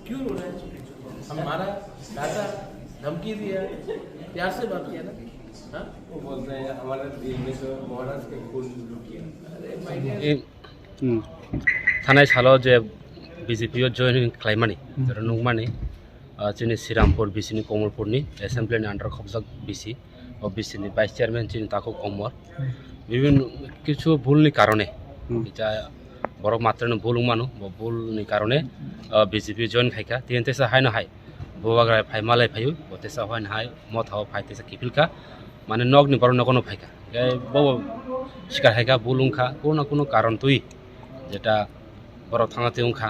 क्यों रो रहे हैं? हम मारा, डांटा, धमकी दिया, प्यार से बात किया ना। हाँ, वो बोलते हैं हमारे दिल में तो महाराज के खून लुकिया। थानाय सालो जे बीजेपी जॉइन खालामनानै नंगमानि जोंनि श्रीरामपुर बिसिनि कमलपुरनि एसेम्बलिनि आन्डार खबजाक बिसि बिसिनि भाइस चेयारमैन जोंनि ताको कमर বিভিন্ন কিছু ভুলनि কারণে এটা বড় মাত্রায় ভুল মানো ভুলनि কারণে বিজেপি জয়েন খাইকা তিনতেসা হাইনো হাই ববাগ্রায় ফাই মালাই ফাইও বতেসা হাইনো হাই মথাও ফাইতেসা কিফিলকা মানে নগনি বড় নগনো ফাইকা গাই বব শিকার হাইকা বুলুংখা কোনো কারণ তুই যেটা বড় থাঙাতে উংখা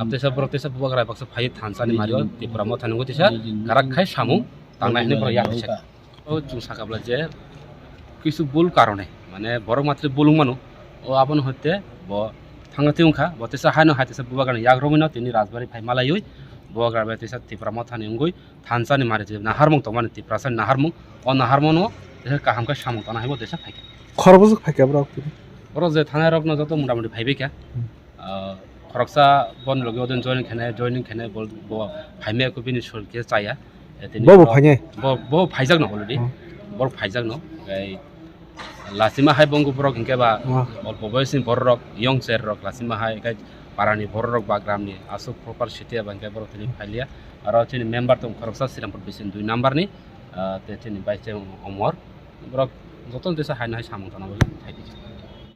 আপতেসা বড়তেসা ববাগ্রায় বাক্স ফাই থানসানি মারিও ত্রিপুরা মথানো গতিসা কারাক খাই সামু তাংনাইনি বড় ইয়াকসা ও জুং সাকাবলা যে কিছু ভুল কারণে মানে বড় মাত্রে বুলুং মানো ও আপন হতে ব থাঙাতে উংখা বতেসা হাইনো হাইতেসা ববাগ্রায় ইয়াগ্রমিনো তিনি রাজবাড়ি ফাই মালাইই বগাগ্রায় তেসা ত্রিপুরা মথানি উংগই থানসানি মারি যে নাহারমং তমানি ত্রিপুরাসান নাহারমং ও নাহারমনো দেশে কাহামকা সামু তানা হাইব দেশা ফাইকা খরবজক ফাইকা ব্রক বড় যে থানায় রক না যত মোটামুটি ভাইবেকা খরকসা বন লগে ওদিন জয়নিং খেনে বল ভাইমে কো বিনি সরকে চায়া বব ফাইনে বব ফাইজাক ন অলরেডি বড় ফাইজাক ন এই লাসিমা হাই বঙ্গ বড় হিংকে বা অল্প বয়সী বড় রক ইয়ং চের রক লাসিমা হাই গাই পারানি বড় রক বা গ্রামনি আসুক প্রপার সিটিয়া বাঙ্কে বড় তিনি ফাইলিয়া আর তিনি মেম্বার তো খরকসা শ্রীরামপুর বিসিন 2 নাম্বারনি তে তিনি বাইছে অমর বড় যতন দেশা হাই না হাই সামন্তনা বলে থাইছে